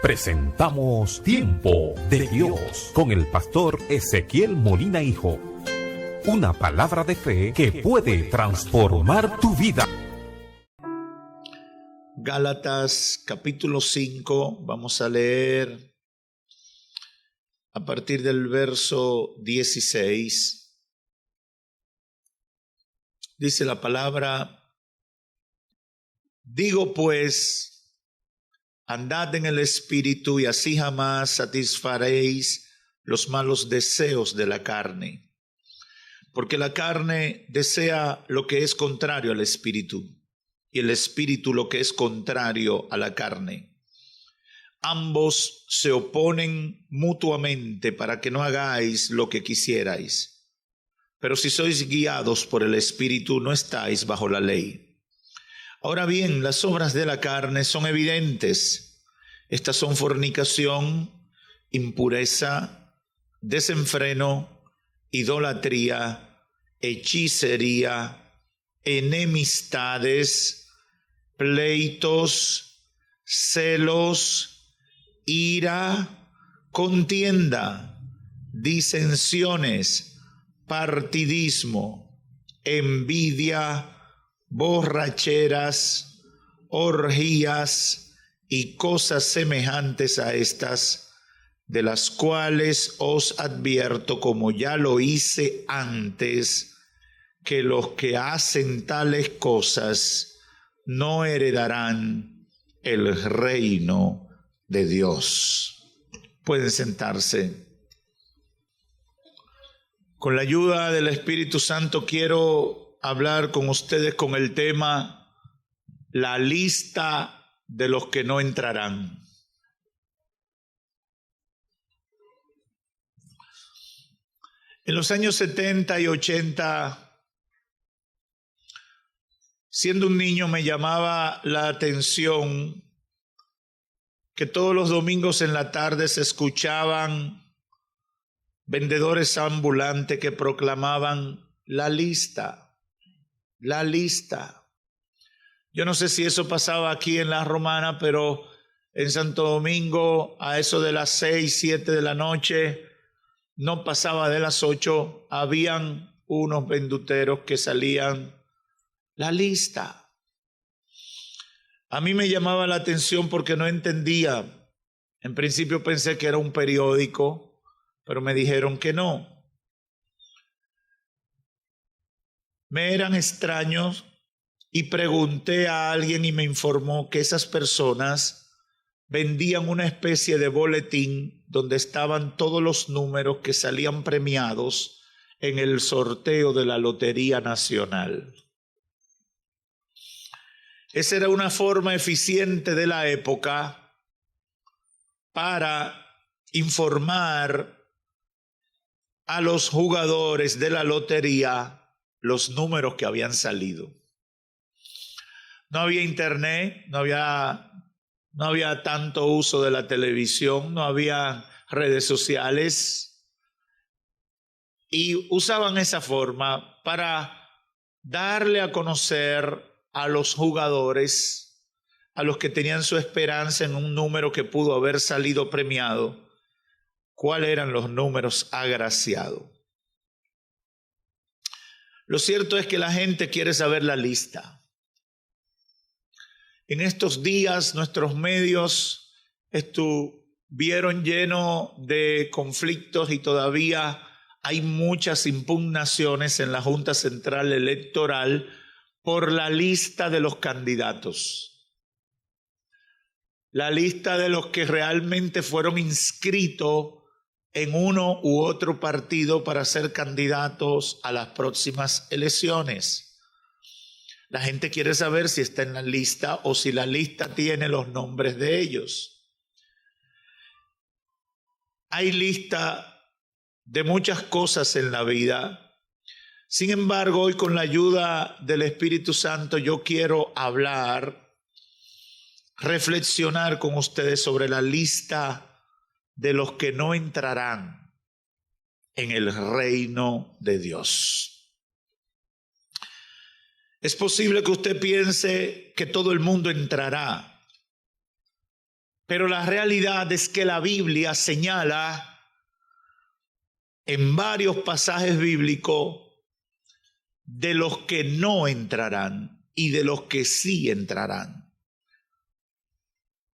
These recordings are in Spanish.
Presentamos Tiempo de Dios con el pastor Ezequiel Molina Hijo. Una palabra de fe que puede transformar tu vida. Gálatas capítulo 5, vamos a leer a partir del verso 16. Dice la palabra: digo pues, andad en el Espíritu y así jamás satisfaréis los malos deseos de la carne. Porque la carne desea lo que es contrario al Espíritu, y el Espíritu lo que es contrario a la carne. Ambos se oponen mutuamente para que no hagáis lo que quisierais. Pero si sois guiados por el Espíritu, no estáis bajo la ley. Ahora bien, las obras de la carne son evidentes. Estas son fornicación, impureza, desenfreno, idolatría, hechicería, enemistades, pleitos, celos, ira, contienda, disensiones, partidismo, envidia, borracheras, orgías y cosas semejantes a estas, de las cuales os advierto, como ya lo hice antes, que los que hacen tales cosas no heredarán el reino de Dios. Pueden sentarse. Con la ayuda del Espíritu Santo quiero hablar con ustedes con el tema la lista de los que no entrarán. En los años 70 y 80, siendo un niño, me llamaba la atención que todos los domingos en la tarde se escuchaban vendedores ambulantes que proclamaban la lista. La lista. Yo no sé si eso pasaba aquí en La Romana, pero en Santo Domingo a eso de las 6, 7 de la noche, no pasaba de las 8, habían unos venduteros que salían la lista. A mí me llamaba la atención porque no entendía. En principio pensé que era un periódico, pero me dijeron que no. Me eran extraños y pregunté a alguien y me informó que esas personas vendían una especie de boletín donde estaban todos los números que salían premiados en el sorteo de la Lotería Nacional. Esa era una forma eficiente de la época para informar a los jugadores de la lotería los números que habían salido. No había internet, no había tanto uso de la televisión, no había redes sociales, y usaban esa forma para darle a conocer a los jugadores, a los que tenían su esperanza en un número que pudo haber salido premiado, cuáles eran los números agraciados. Lo cierto es que la gente quiere saber la lista. En estos días nuestros medios estuvieron llenos de conflictos y todavía hay muchas impugnaciones en la Junta Central Electoral por la lista de los candidatos. La lista de los que realmente fueron inscritos en uno u otro partido para ser candidatos a las próximas elecciones. La gente quiere saber si está en la lista o si la lista tiene los nombres de ellos. Hay lista de muchas cosas en la vida. Sin embargo, hoy con la ayuda del Espíritu Santo yo quiero reflexionar con ustedes sobre la lista de los que no entrarán en el reino de Dios. Es posible que usted piense que todo el mundo entrará, Pero la realidad es que la Biblia señala en varios pasajes bíblicos de los que no entrarán y de los que sí entrarán.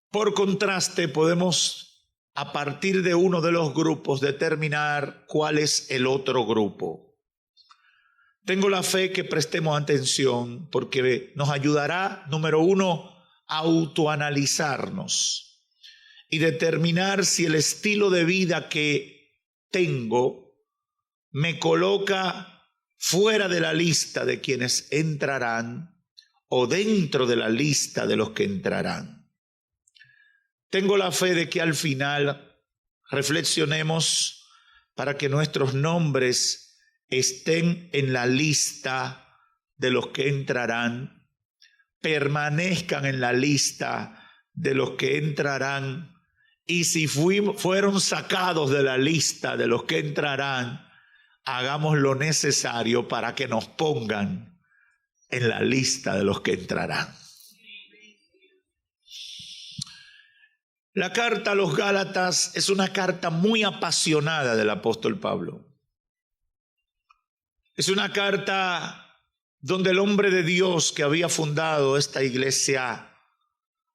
Por contraste, podemos a partir de uno de los grupos determinar cuál es el otro grupo. Tengo la fe que prestemos atención porque nos ayudará, número uno, a autoanalizarnos y determinar si el estilo de vida que tengo me coloca fuera de la lista de quienes entrarán o dentro de la lista de los que entrarán. Tengo la fe de que al final reflexionemos para que nuestros nombres estén en la lista de los que entrarán, permanezcan en la lista de los que entrarán, y si fueron sacados de la lista de los que entrarán, hagamos lo necesario para que nos pongan en la lista de los que entrarán. La carta a los Gálatas es una carta muy apasionada del apóstol Pablo. Es una carta donde el hombre de Dios que había fundado esta iglesia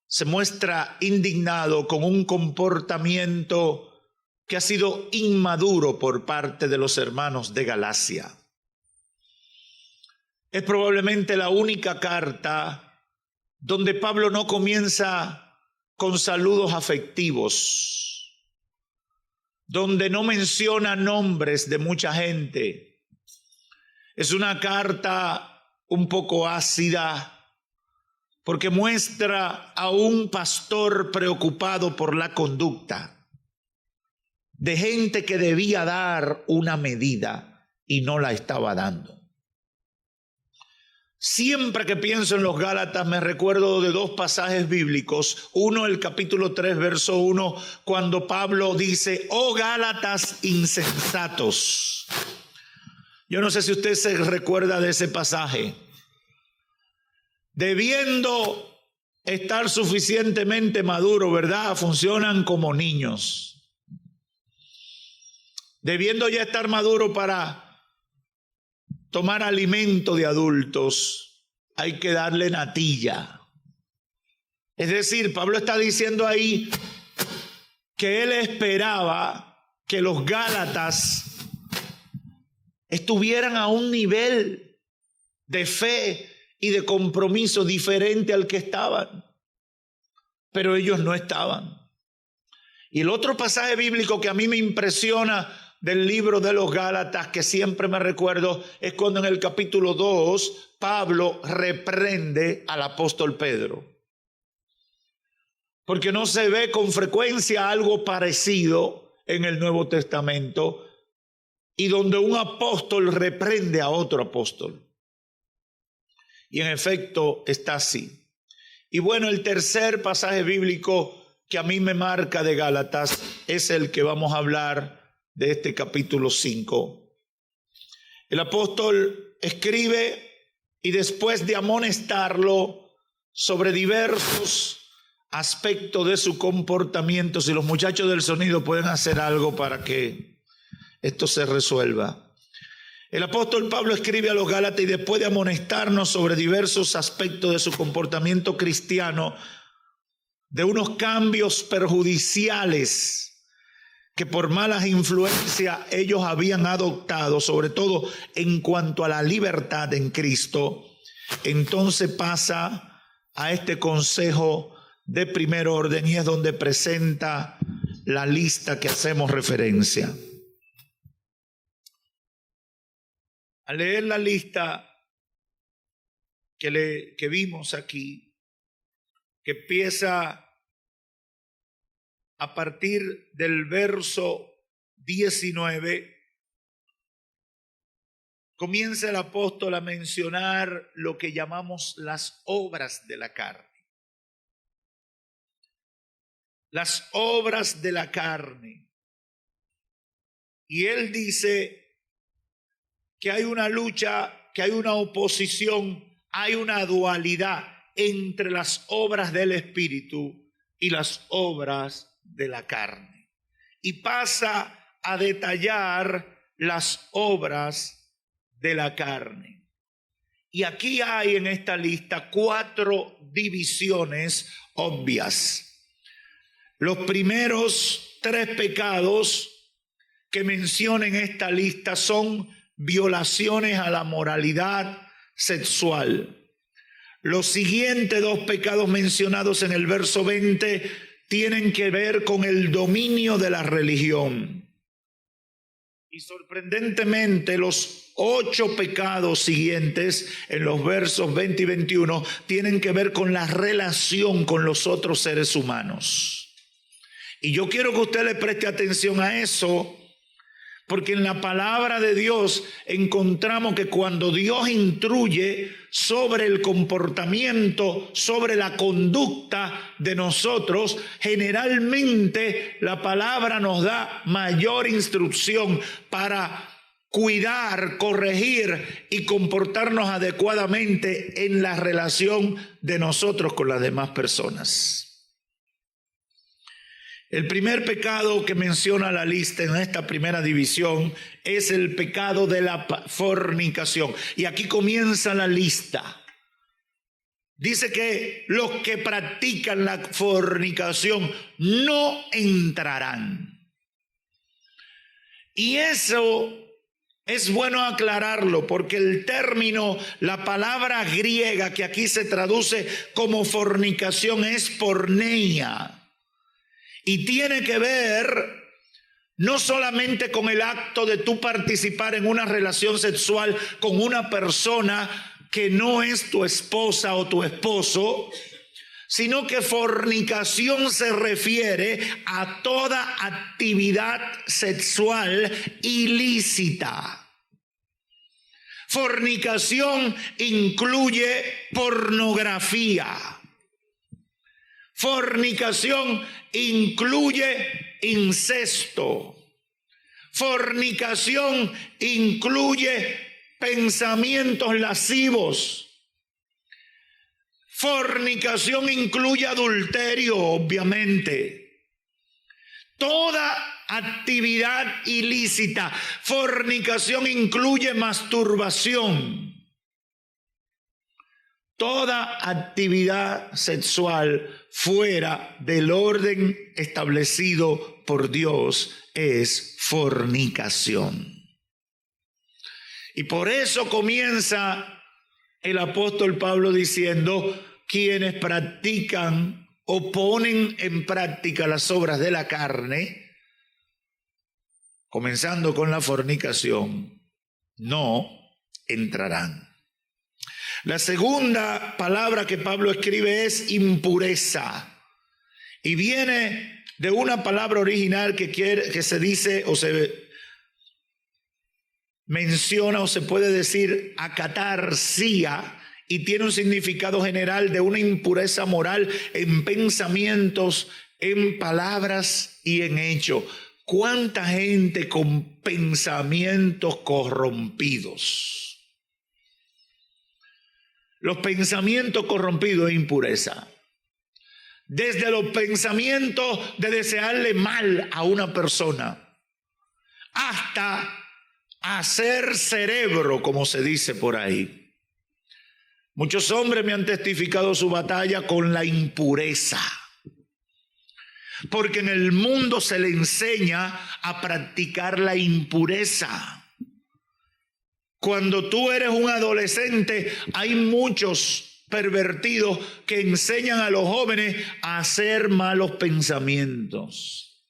se muestra indignado con un comportamiento que ha sido inmaduro por parte de los hermanos de Galacia. Es probablemente la única carta donde Pablo no comienza con saludos afectivos, donde no menciona nombres de mucha gente. Es una carta un poco ácida porque muestra a un pastor preocupado por la conducta de gente que debía dar una medida y no la estaba dando. Siempre que pienso en los Gálatas me recuerdo de dos pasajes bíblicos. Uno, el capítulo 3, verso 1, cuando Pablo dice: oh Gálatas insensatos. Yo no sé si usted se recuerda de ese pasaje. Debiendo estar suficientemente maduro, ¿verdad? Funcionan como niños. Debiendo ya estar maduro para tomar alimento de adultos, hay que darle natilla. Es decir, Pablo está diciendo ahí que él esperaba que los Gálatas estuvieran a un nivel de fe y de compromiso diferente al que estaban, pero ellos no estaban. Y el otro pasaje bíblico que a mí me impresiona del libro de los Gálatas, que siempre me recuerdo, es cuando en el capítulo 2 Pablo reprende al apóstol Pedro. Porque no se ve con frecuencia algo parecido en el Nuevo Testamento, y donde un apóstol reprende a otro apóstol. Y en efecto está así. Y bueno, el tercer pasaje bíblico que a mí me marca de Gálatas es el que vamos a hablar de este capítulo 5. El apóstol escribe y después de amonestarlo sobre diversos aspectos de su comportamiento, si los muchachos del sonido pueden hacer algo para que esto se resuelva. El apóstol Pablo escribe a los Gálatas y después de amonestarnos sobre diversos aspectos de su comportamiento cristiano, de unos cambios perjudiciales que por malas influencias ellos habían adoptado, sobre todo en cuanto a la libertad en Cristo, entonces pasa a este consejo de primer orden y es donde presenta la lista que hacemos referencia. Al leer la lista que vimos aquí, que empieza a partir del verso 19, comienza el apóstol a mencionar lo que llamamos las obras de la carne. Las obras de la carne. Y él dice que hay una lucha, que hay una oposición, hay una dualidad entre las obras del Espíritu y las obras de la carne. Y pasa a detallar las obras de la carne. Y aquí hay en esta lista 4 divisiones obvias. Los primeros 3 pecados que menciona en esta lista son violaciones a la moralidad sexual. Los siguientes 2 pecados mencionados en el verso 20 tienen que ver con el dominio de la religión. Y sorprendentemente los 8 pecados siguientes en los versos 20 y 21 tienen que ver con la relación con los otros seres humanos. Y yo quiero que usted le preste atención a eso, porque en la palabra de Dios encontramos que cuando Dios instruye sobre el comportamiento, sobre la conducta de nosotros, generalmente la palabra nos da mayor instrucción para cuidar, corregir y comportarnos adecuadamente en la relación de nosotros con las demás personas. El primer pecado que menciona la lista en esta primera división es el pecado de la fornicación. Y aquí comienza la lista. Dice que los que practican la fornicación no entrarán. Y eso es bueno aclararlo, porque el término, la palabra griega que aquí se traduce como fornicación es porneia. Y tiene que ver no solamente con el acto de tú participar en una relación sexual con una persona que no es tu esposa o tu esposo, sino que fornicación se refiere a toda actividad sexual ilícita. Fornicación incluye pornografía. Fornicación incluye incesto. Fornicación incluye pensamientos lascivos. Fornicación incluye adulterio, obviamente. Toda actividad ilícita. Fornicación incluye masturbación. Toda actividad sexual fuera del orden establecido por Dios es fornicación. Y por eso comienza el apóstol Pablo diciendo: quienes practican o ponen en práctica las obras de la carne, comenzando con la fornicación, no entrarán. La segunda palabra que Pablo escribe es impureza, y viene de una palabra original que se dice o se menciona o se puede decir acatarsia, y tiene un significado general de una impureza moral en pensamientos, en palabras y en hechos. ¿Cuánta gente con pensamientos corrompidos? Los pensamientos corrompidos es impureza. Desde los pensamientos de desearle mal a una persona hasta hacer cerebro, como se dice por ahí. Muchos hombres me han testificado su batalla con la impureza, porque en el mundo se le enseña a practicar la impureza. Cuando tú eres un adolescente, hay muchos pervertidos que enseñan a los jóvenes a hacer malos pensamientos.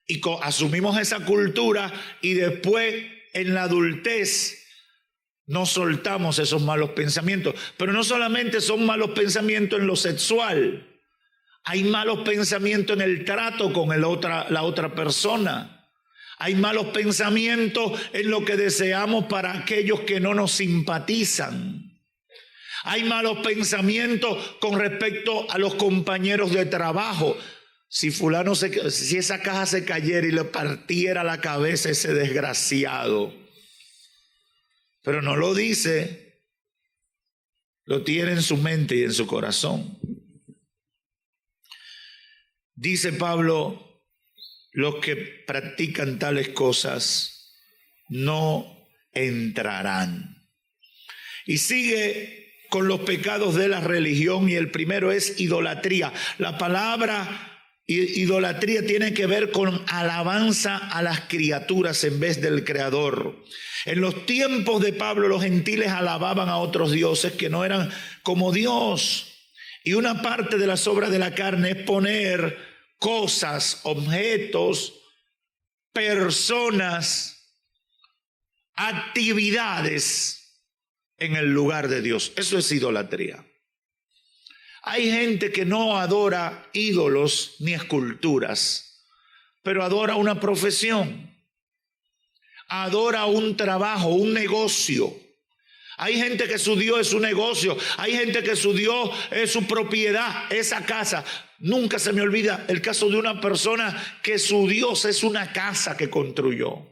Y asumimos esa cultura y después en la adultez nos soltamos esos malos pensamientos. Pero no solamente son malos pensamientos en lo sexual. Hay malos pensamientos en el trato con la otra persona. Hay malos pensamientos en lo que deseamos para aquellos que no nos simpatizan. Hay malos pensamientos con respecto a los compañeros de trabajo. Si esa caja se cayera y le partiera la cabeza a ese desgraciado. Pero no lo dice, lo tiene en su mente y en su corazón. dice Pablo, los que practican tales cosas no entrarán. Y sigue con los pecados de la religión, y el primero es idolatría. La palabra idolatría tiene que ver con alabanza a las criaturas en vez del Creador. En los tiempos de Pablo, los gentiles alababan a otros dioses que no eran como Dios. Y una parte de las obras de la carne es poner cosas, objetos, personas, actividades en el lugar de Dios. Eso es idolatría. Hay gente que no adora ídolos ni esculturas, pero adora una profesión, adora un trabajo, un negocio. Hay gente que su Dios es su negocio, hay gente que su Dios es su propiedad, esa casa. Nunca se me olvida el caso de una persona que su Dios es una casa que construyó.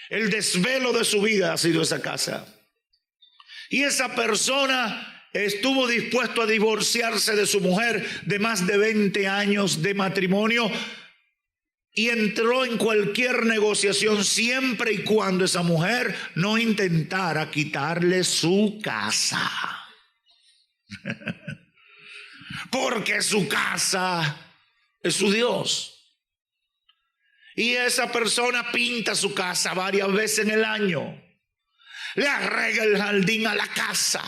El desvelo de su vida ha sido esa casa. Y esa persona estuvo dispuesto a divorciarse de su mujer de más de 20 años de matrimonio y entró en cualquier negociación siempre y cuando esa mujer no intentara quitarle su casa. Porque su casa es su Dios. Y esa persona pinta su casa varias veces en el año. Le arregla el jardín a la casa.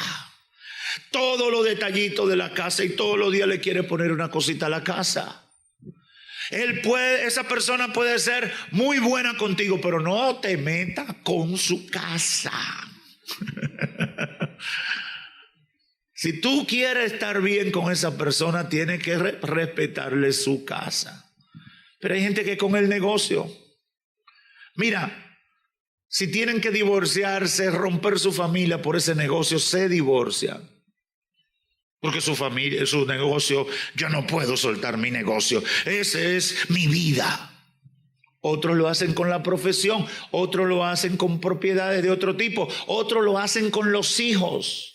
Todos los detallitos de la casa, y todos los días le quiere poner una cosita a la casa. Esa persona puede ser muy buena contigo, pero no te metas con su casa. Si tú quieres estar bien con esa persona, tienes que respetarle su casa. Pero hay gente que con el negocio, mira, si tienen que divorciarse, romper su familia por ese negocio, se divorcian. Porque su familia, su negocio, yo no puedo soltar mi negocio. Ese es mi vida. Otros lo hacen con la profesión, otros lo hacen con propiedades de otro tipo, otros lo hacen con los hijos.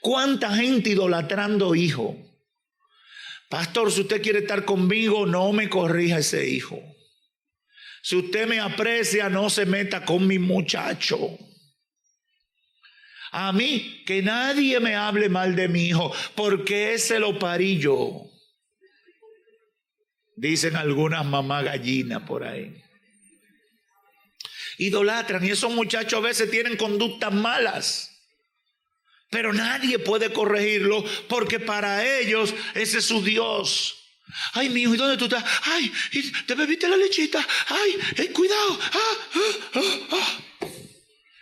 ¿Cuánta gente idolatrando hijos? Pastor, si usted quiere estar conmigo, no me corrija ese hijo. Si usted me aprecia, no se meta con mi muchacho. A mí, que nadie me hable mal de mi hijo, porque ese lo parí yo. Dicen algunas mamás gallinas por ahí. Idolatran, y esos muchachos a veces tienen conductas malas. Pero nadie puede corregirlo, porque para ellos ese es su Dios. Ay, mi hijo, ¿y dónde tú estás? Ay, ¿te bebiste la lechita? Ay, cuidado.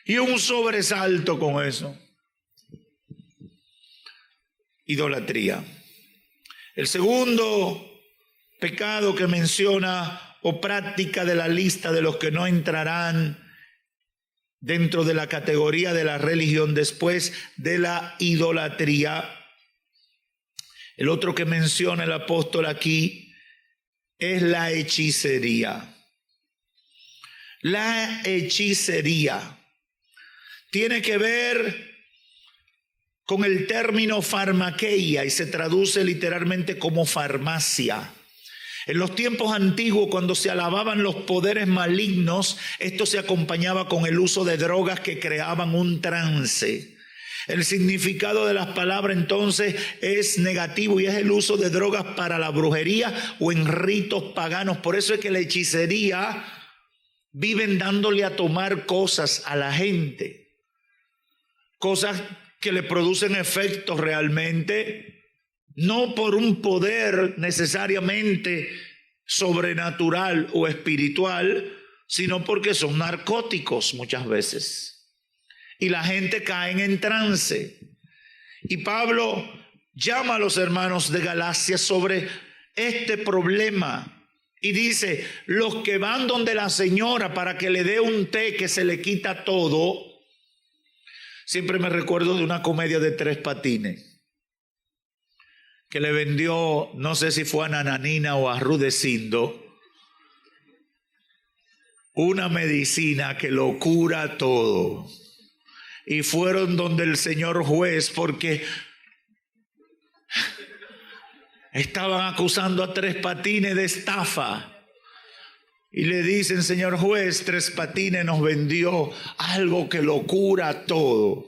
Y un sobresalto con eso. Idolatría. El segundo pecado que menciona, o práctica de la lista de los que no entrarán dentro de la categoría de la religión después de la idolatría. El otro que menciona el apóstol aquí es la hechicería. La hechicería tiene que ver con el término farmakeia y se traduce literalmente como farmacia. En los tiempos antiguos, cuando se alababan los poderes malignos, esto se acompañaba con el uso de drogas que creaban un trance. El significado de las palabras entonces es negativo y es el uso de drogas para la brujería o en ritos paganos. Por eso es que la hechicería viven dándole a tomar cosas a la gente. Cosas que le producen efectos realmente, no por un poder necesariamente sobrenatural o espiritual, sino porque son narcóticos muchas veces. Y la gente cae en trance. Y Pablo llama a los hermanos de Galacia sobre este problema. Y dice, los que van donde la señora para que le dé un té que se le quita todo. Siempre me recuerdo de una comedia de Tres Patines que le vendió, no sé si fue a Nananina o a Rudecindo, una medicina que lo cura todo. Y fueron donde el señor juez porque estaban acusando a Tres Patines de estafa. Y le dicen: señor juez, Tres Patines nos vendió algo que lo cura todo.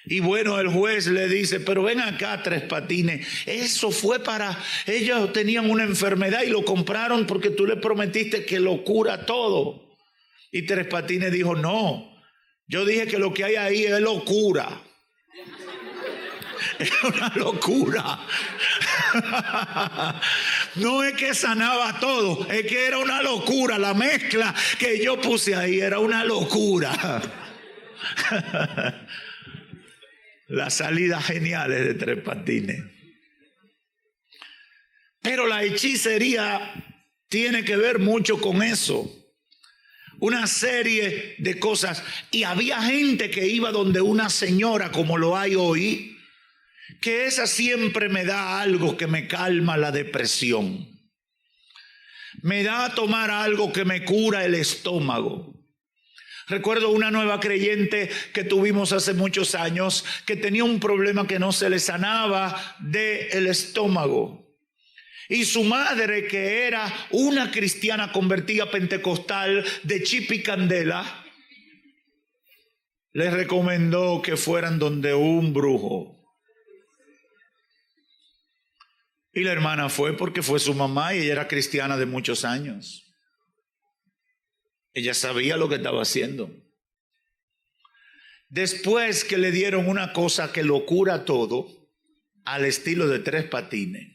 Y bueno, el juez le dice: pero ven acá, Tres Patines, eso fue para... ellos tenían una enfermedad y lo compraron porque tú le prometiste que lo cura todo. Y Tres Patines dijo: no, yo dije que lo que hay ahí es locura. Es una locura. No es que sanaba todo, es que era una locura. La mezcla que yo puse ahí era una locura. Las salidas geniales de Tres Patines. Pero la hechicería tiene que ver mucho con eso. Una serie de cosas. Y había gente que iba donde una señora, como lo hay hoy, que esa siempre me da algo que me calma la depresión. Me da a tomar algo que me cura el estómago. Recuerdo una nueva creyente que tuvimos hace muchos años que tenía un problema que no se le sanaba del estómago. Y su madre, que era una cristiana convertida pentecostal de chip y candela, les recomendó que fueran donde un brujo. Y la hermana fue porque fue su mamá y ella era cristiana de muchos años. Ella sabía lo que estaba haciendo. Después que le dieron una cosa que lo cura todo, al estilo de Tres Patines,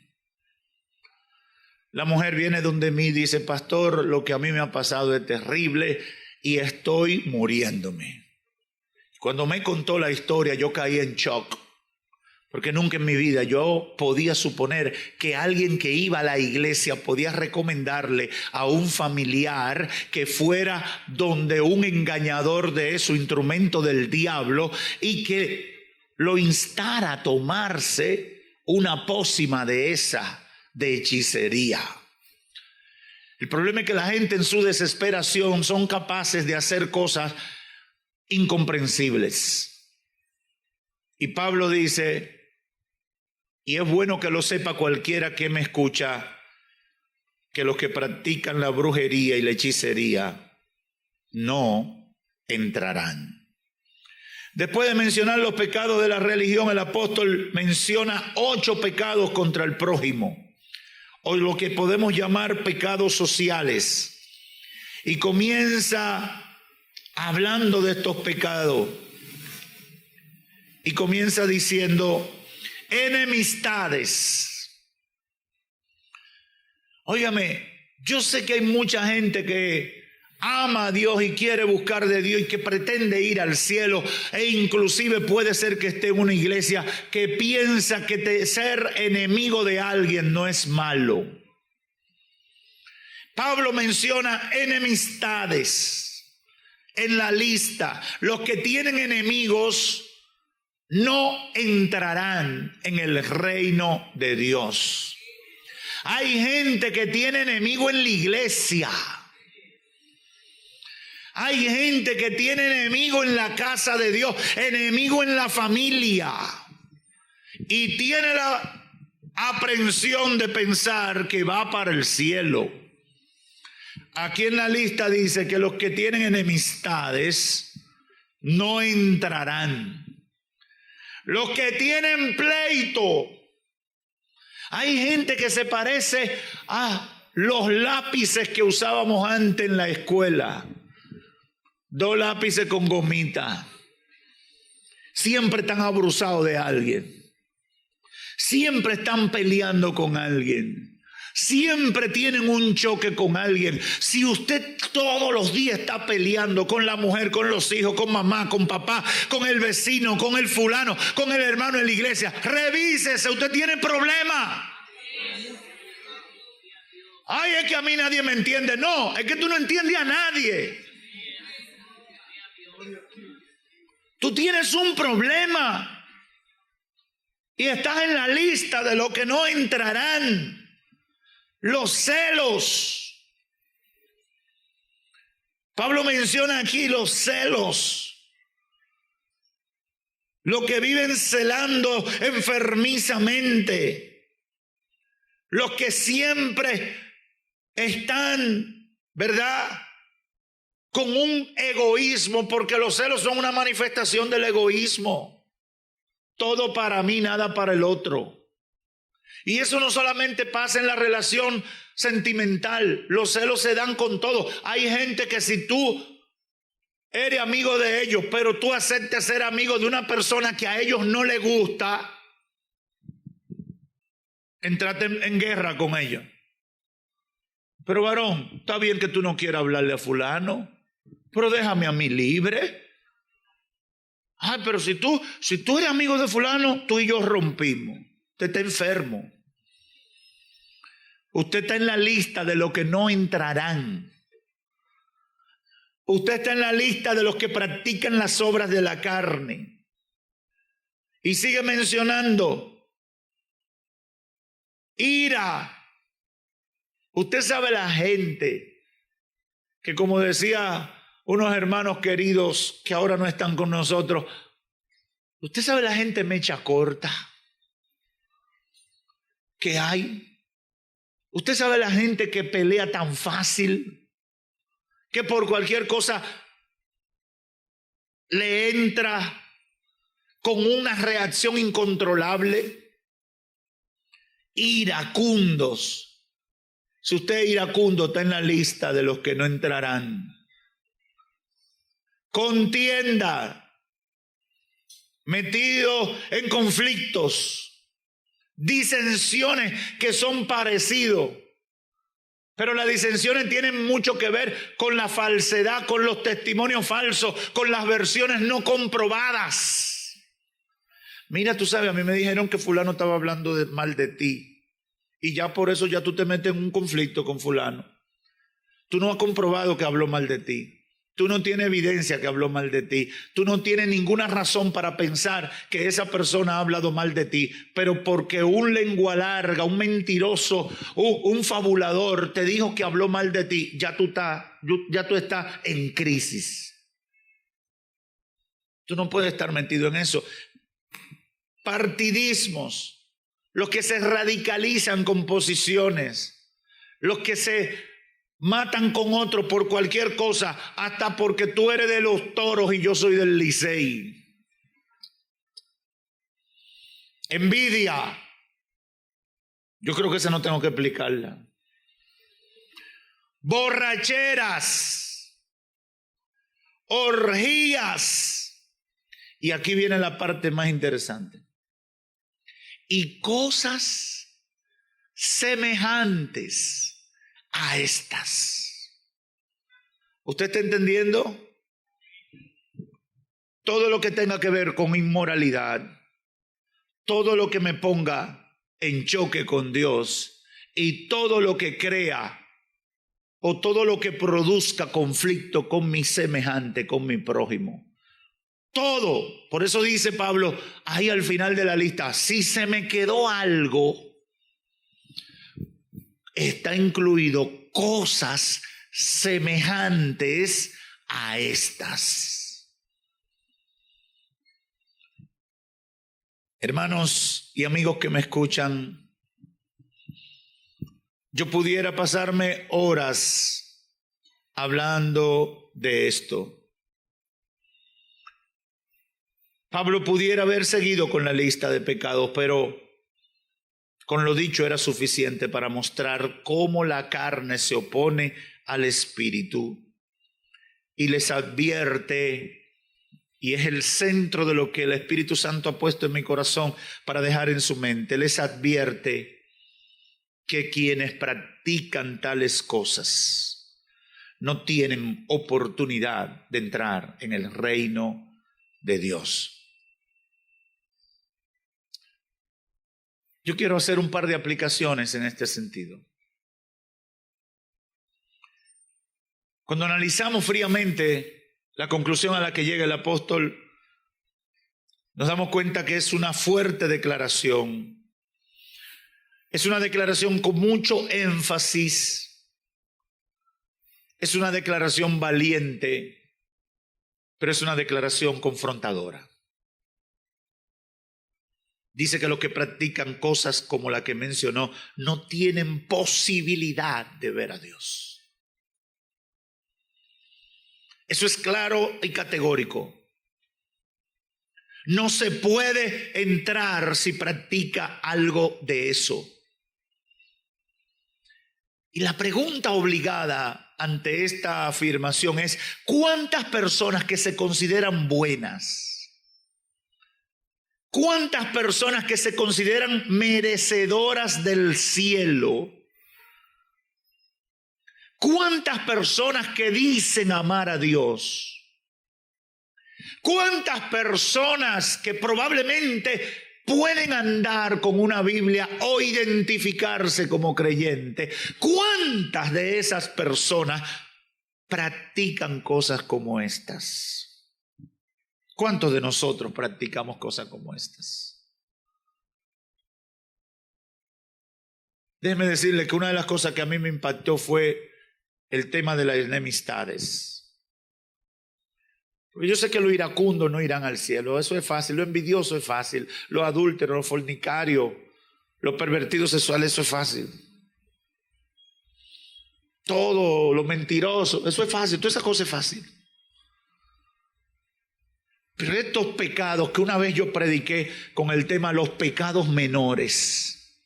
la mujer viene donde mí y dice: pastor, lo que a mí me ha pasado es terrible y estoy muriéndome. Cuando me contó la historia, yo caí en shock. Porque nunca en mi vida yo podía suponer que alguien que iba a la iglesia podía recomendarle a un familiar que fuera donde un engañador de eso, instrumento del diablo, y que lo instara a tomarse una pócima de esa, de hechicería. El problema es que la gente en su desesperación son capaces de hacer cosas incomprensibles. Y Pablo dice... y es bueno que lo sepa cualquiera que me escucha, que los que practican la brujería y la hechicería no entrarán. Después de mencionar los pecados de la religión, el apóstol menciona 8 pecados contra el prójimo, o lo que podemos llamar pecados sociales. Y comienza hablando de estos pecados. Y comienza diciendo... enemistades. Óigame, yo sé que hay mucha gente que ama a Dios y quiere buscar de Dios y que pretende ir al cielo, e inclusive puede ser que esté en una iglesia que piensa que ser enemigo de alguien no es malo. Pablo menciona enemistades en la lista. Los que tienen enemigos no entrarán en el reino de Dios. Hay gente que tiene enemigo en la iglesia. Hay gente que tiene enemigo en la casa de Dios, enemigo en la familia. Y tiene la aprensión de pensar que va para el cielo. Aquí en la lista dice que los que tienen enemistades no entrarán. Los que tienen pleito. Hay gente que se parece a los lápices que usábamos antes en la escuela. 2 lápices con gomita. Siempre están abruzados de alguien. Siempre están peleando con alguien. Siempre tienen un choque con alguien. Si usted todos los días está peleando con la mujer, con los hijos, con mamá, con papá, con el vecino, con el fulano, con el hermano en la iglesia, revísese, usted tiene problema. Ay, es que a mí nadie me entiende. No, es que tú no entiendes a nadie. Tú tienes un problema y estás en la lista de los que no entrarán. Los celos. Pablo menciona aquí los celos. Los que viven celando enfermizamente. los que siempre están, ¿verdad?, con un egoísmo, porque los celos son una manifestación del egoísmo. Todo para mí, nada para el otro. Y eso no solamente pasa en la relación sentimental, los celos se dan con todo. Hay gente que si tú eres amigo de ellos, pero tú aceptas ser amigo de una persona que a ellos no les gusta, entrate en guerra con ella. Pero varón, está bien que tú no quieras hablarle a fulano, pero déjame a mí libre. Ay, pero si tú eres amigo de fulano, tú y yo rompimos. Usted está enfermo. Usted está en la lista de los que no entrarán. Usted está en la lista de los que practican las obras de la carne. Y sigue mencionando ira. Usted sabe la gente que, como decía unos hermanos queridos que ahora no están con nosotros, usted sabe la gente mecha corta que hay. Usted sabe la gente que pelea tan fácil, que por cualquier cosa le entra con una reacción incontrolable. Iracundos. Si usted es iracundo, está en la lista de los que no entrarán. Contienda, metido en conflictos, disensiones que son parecidos, pero las disensiones tienen mucho que ver con la falsedad, con los testimonios falsos, con las versiones no comprobadas. Mira, tú sabes, a mí me dijeron que fulano estaba hablando mal de ti y ya por eso ya tú te metes en un conflicto con fulano. Tú no has comprobado que habló mal de ti. Tú no tienes evidencia que habló mal de ti. Tú no tienes ninguna razón para pensar que esa persona ha hablado mal de ti. Pero porque un lengua larga, un mentiroso, un fabulador te dijo que habló mal de ti, ya tú estás en crisis. Tú no puedes estar metido en eso. Partidismos, los que se radicalizan con posiciones, los que se matan con otro por cualquier cosa, hasta porque tú eres de los Toros y yo soy del Licey. Envidia. Yo creo que esa no tengo que explicarla. Borracheras. Orgías. Y aquí viene la parte más interesante. Y cosas semejantes a estas. ¿Usted está entendiendo? Todo lo que tenga que ver con inmoralidad, todo lo que me ponga en choque con Dios y todo lo que crea o todo lo que produzca conflicto con mi semejante, con mi prójimo. Todo. Por eso dice Pablo ahí al final de la lista, si se me quedó algo, está incluido cosas semejantes a estas. Hermanos y amigos que me escuchan, yo pudiera pasarme horas hablando de esto. Pablo pudiera haber seguido con la lista de pecados, pero con lo dicho era suficiente para mostrar cómo la carne se opone al espíritu y les advierte, y es el centro de lo que el Espíritu Santo ha puesto en mi corazón para dejar en su mente, les advierte que quienes practican tales cosas no tienen oportunidad de entrar en el reino de Dios. Yo quiero hacer un par de aplicaciones en este sentido. Cuando analizamos fríamente la conclusión a la que llega el apóstol, nos damos cuenta que es una fuerte declaración. Es una declaración con mucho énfasis. Es una declaración valiente, pero es una declaración confrontadora. Dice que los que practican cosas como la que mencionó no tienen posibilidad de ver a Dios. Eso es claro y categórico. No se puede entrar si practica algo de eso. Y la pregunta obligada ante esta afirmación es: ¿cuántas personas que se consideran buenas? ¿Cuántas personas que se consideran merecedoras del cielo? ¿Cuántas personas que dicen amar a Dios? ¿Cuántas personas que probablemente pueden andar con una Biblia o identificarse como creyente? ¿Cuántas de esas personas practican cosas como estas? ¿Cuántos de nosotros practicamos cosas como estas? Déjeme decirle que una de las cosas que a mí me impactó fue el tema de las enemistades. Porque yo sé que los iracundos no irán al cielo, eso es fácil. Lo envidioso es fácil, los adúlteros, los fornicarios, los pervertidos sexuales, eso es fácil. Todo lo mentiroso, eso es fácil, toda esa cosa es fácil. Pero estos pecados que una vez yo prediqué con el tema los pecados menores,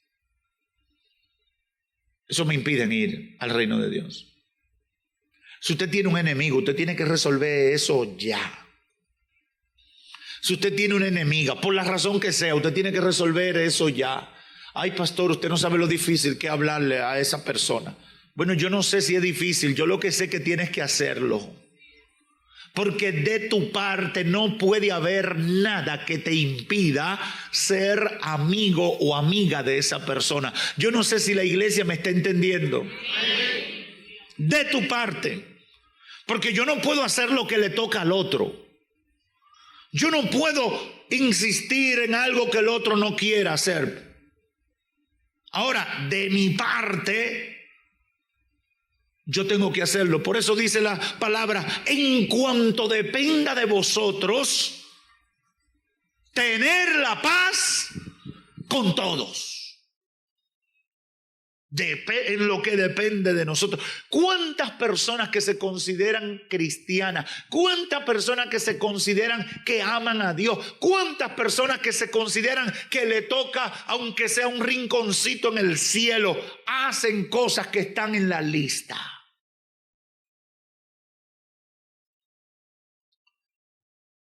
eso me impiden ir al reino de Dios. Si usted tiene un enemigo, usted tiene que resolver eso ya. Si usted tiene una enemiga, por la razón que sea, usted tiene que resolver eso ya. Ay, pastor, usted no sabe lo difícil que es hablarle a esa persona. Bueno, yo no sé si es difícil, yo lo que sé que tienes que hacerlo. Porque de tu parte no puede haber nada que te impida ser amigo o amiga de esa persona. Yo no sé si la iglesia me está entendiendo. De tu parte. Porque yo no puedo hacer lo que le toca al otro. Yo no puedo insistir en algo que el otro no quiera hacer. Ahora, de mi parte, yo tengo que hacerlo. Por eso dice la palabra: en cuanto dependa de vosotros, tener la paz con todos. En lo que depende de nosotros. ¿Cuántas personas que se consideran cristianas? ¿Cuántas personas que se consideran que aman a Dios? ¿Cuántas personas que se consideran que le toca, aunque sea un rinconcito en el cielo, hacen cosas que están en la lista?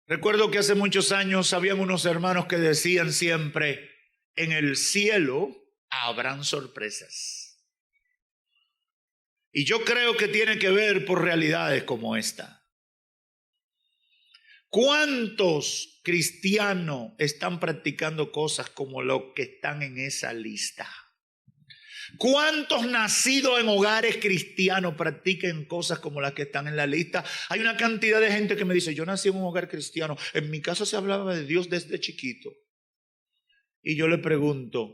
Recuerdo que hace muchos años habían unos hermanos que decían siempre: en el cielo habrán sorpresas. Y yo creo que tiene que ver por realidades como esta. ¿Cuántos cristianos están practicando cosas como lo que están en esa lista? ¿Cuántos nacidos en hogares cristianos practican cosas como las que están en la lista? Hay una cantidad de gente que me dice: yo nací en un hogar cristiano, en mi casa se hablaba de Dios desde chiquito. Y yo le pregunto: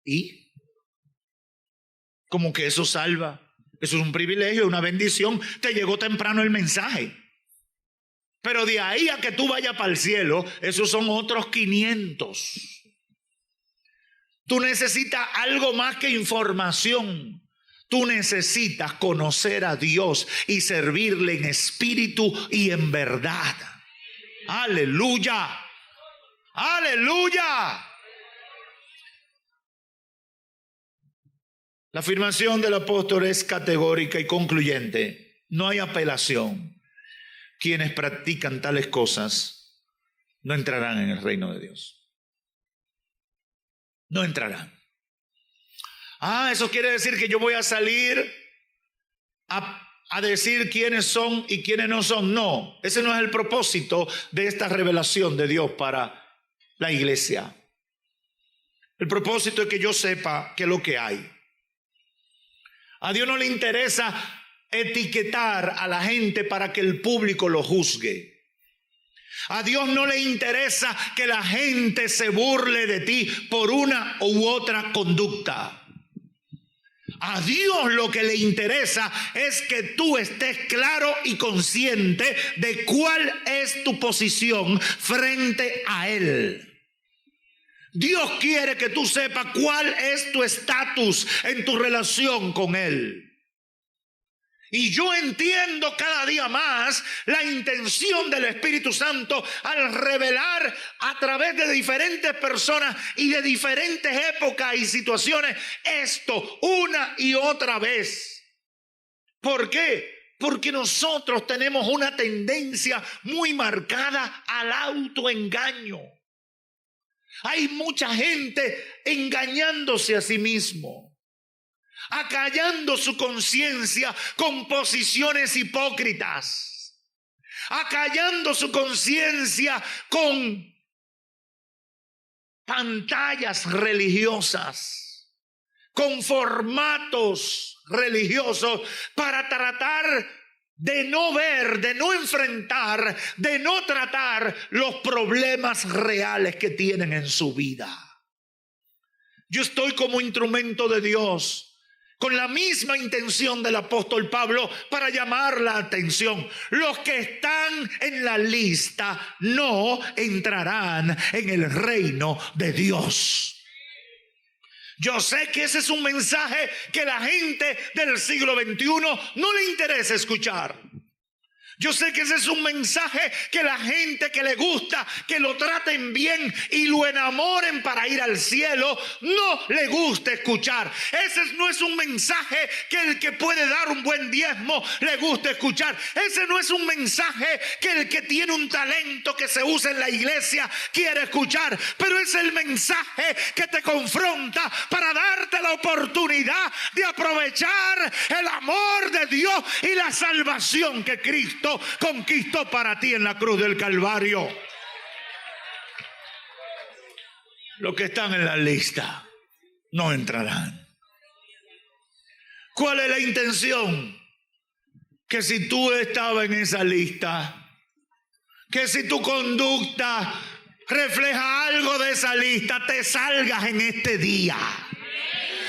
¿y? Como que eso salva. Eso es un privilegio, una bendición. Te llegó temprano el mensaje. Pero de ahí a que tú vayas para el cielo, esos son otros 500. Tú necesitas algo más que información. Tú necesitas conocer a Dios y servirle en espíritu y en verdad. Aleluya. Aleluya. La afirmación del apóstol es categórica y concluyente. No hay apelación. Quienes practican tales cosas no entrarán en el reino de Dios. No entrarán. Eso quiere decir que yo voy a salir a decir quiénes son y quiénes no son. No, ese no es el propósito de esta revelación de Dios para la iglesia. El propósito es que yo sepa qué es lo que hay. A Dios no le interesa etiquetar a la gente para que el público lo juzgue. A Dios no le interesa que la gente se burle de ti por una u otra conducta. A Dios lo que le interesa es que tú estés claro y consciente de cuál es tu posición frente a Él. Dios quiere que tú sepas cuál es tu estatus en tu relación con Él. Y yo entiendo cada día más la intención del Espíritu Santo al revelar a través de diferentes personas y de diferentes épocas y situaciones esto una y otra vez. ¿Por qué? Porque nosotros tenemos una tendencia muy marcada al autoengaño. Hay mucha gente engañándose a sí mismo, acallando su conciencia con posiciones hipócritas, acallando su conciencia con pantallas religiosas, con formatos religiosos para tratar de no ver, de no enfrentar, de no tratar los problemas reales que tienen en su vida. Yo estoy como instrumento de Dios, con la misma intención del apóstol Pablo para llamar la atención. Los que están en la lista no entrarán en el reino de Dios. Yo sé que ese es un mensaje que la gente del siglo XXI no le interesa escuchar. Yo sé que ese es un mensaje que la gente que le gusta que lo traten bien y lo enamoren para ir al cielo no le gusta escuchar. Ese no es un mensaje que el que puede dar un buen diezmo le gusta escuchar. Ese no es un mensaje que el que tiene un talento que se usa en la iglesia quiere escuchar. Pero es el mensaje que te confronta para darte la oportunidad de aprovechar el amor de Dios y la salvación que Cristo conquistó para ti en la cruz del Calvario. Los que están en la lista no entrarán. ¿Cuál es la intención? Que si tú estabas en esa lista, que si tu conducta refleja algo de esa lista, te salgas en este día.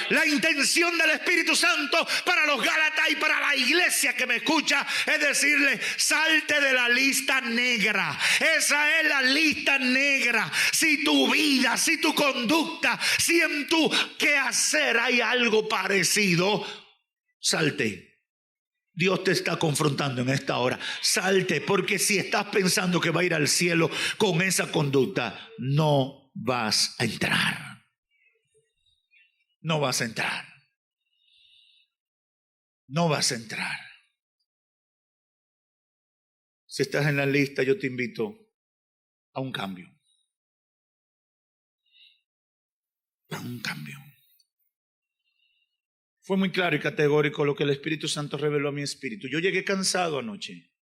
La intención del Espíritu Santo para los Gálatas y para la iglesia que me escucha es decirle: salte de la lista negra. Esa es la lista negra. Si tu vida, si tu conducta, si en tu quehacer hay algo parecido, salte. Dios te está confrontando en esta hora. Salte, porque si estás pensando que va a ir al cielo con esa conducta, no vas a entrar. No vas a entrar. No vas a entrar. Si estás en la lista, yo te invito a un cambio. A un cambio. Fue muy claro y categórico lo que el Espíritu Santo reveló a mi espíritu. Yo llegué cansado anoche.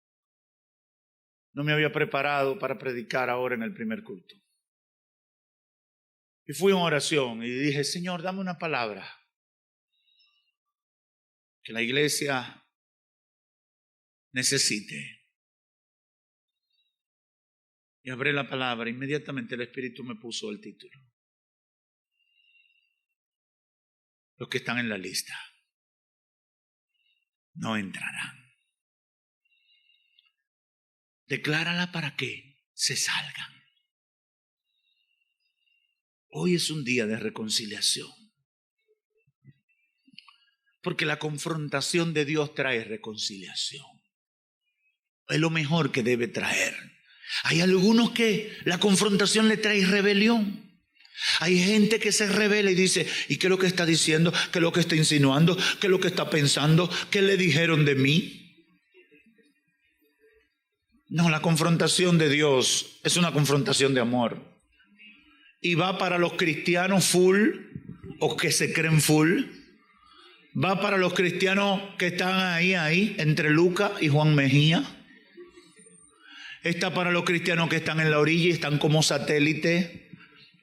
No me había preparado para predicar ahora en el primer culto. Y fui en oración y dije: Señor, dame una palabra que la iglesia necesite. Y abrí la palabra. Inmediatamente el Espíritu me puso el título: los que están en la lista no entrarán. Declárala para que se salgan. Hoy es un día de reconciliación, porque la confrontación de Dios trae reconciliación. Es lo mejor que debe traer. Hay algunos que la confrontación le trae rebelión. Hay gente que se rebela y dice: ¿y qué es lo que está diciendo? ¿Qué es lo que está insinuando? ¿Qué es lo que está pensando? ¿Qué le dijeron de mí? No, la confrontación de Dios es una confrontación de amor. Y va para los cristianos full o que se creen full. Va para los cristianos que están ahí, entre Lucas y Juan Mejía. Está para los cristianos que están en la orilla y están como satélite.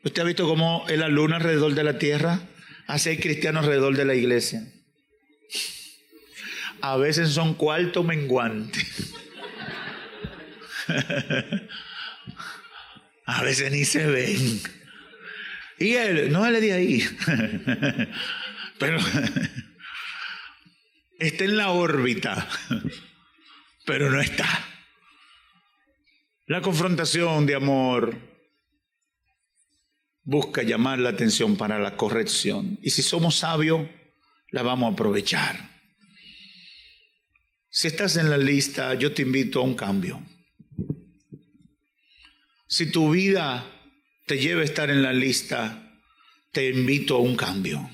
¿Usted ha visto cómo es la luna alrededor de la tierra? Así hay cristianos alrededor de la iglesia. A veces son cuarto menguante. A veces ni se ven. Y él, no él es de ahí. Pero está en la órbita, pero no está. La confrontación de amor busca llamar la atención para la corrección. Y si somos sabios, la vamos a aprovechar. Si estás en la lista, yo te invito a un cambio. Si tu vida te lleva a estar en la lista, te invito a un cambio.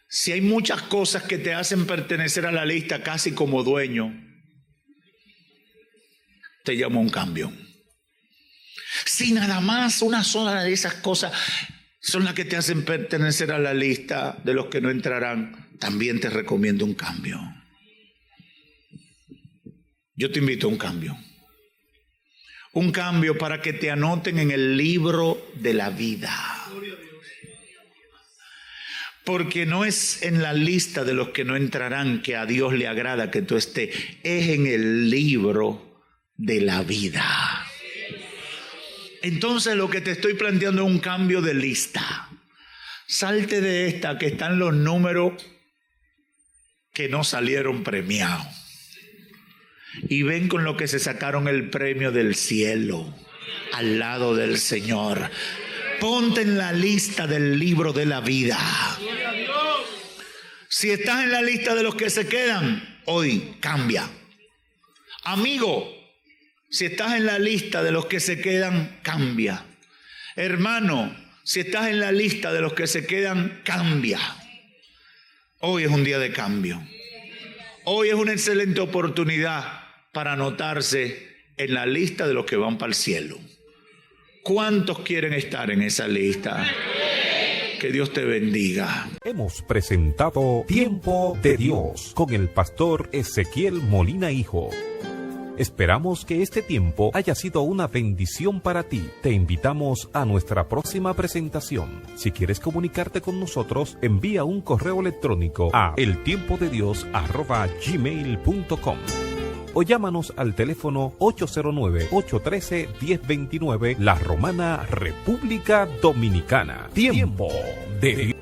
Si hay muchas cosas que te hacen pertenecer a la lista casi como dueño, te llamo a un cambio. Si nada más una sola de esas cosas son las que te hacen pertenecer a la lista de los que no entrarán, también te recomiendo un cambio. Yo te invito a un cambio. Un cambio para que te anoten en el libro de la vida. Porque no es en la lista de los que no entrarán que a Dios le agrada que tú estés. Es en el libro de la vida. Entonces lo que te estoy planteando es un cambio de lista. Salte de esta que están los números que no salieron premiados. Y ven con lo que se sacaron el premio del cielo, al lado del Señor. Ponte en la lista del libro de la vida. Si estás en la lista de los que se quedan, hoy cambia. Amigo, si estás en la lista de los que se quedan, cambia. Hermano, si estás en la lista de los que se quedan, cambia. Hoy es un día de cambio. Hoy es una excelente oportunidad para anotarse en la lista de los que van para el cielo. ¿Cuántos quieren estar en esa lista? Que Dios te bendiga. Hemos presentado Tiempo de Dios con el pastor Ezequiel Molina Hijo. Esperamos que este tiempo haya sido una bendición para ti. Te invitamos a nuestra próxima presentación. Si quieres comunicarte con nosotros, envía un correo electrónico a eltiempodedios@gmail.com o llámanos al teléfono 809-813-1029, La Romana, República Dominicana. Tiempo de Dios.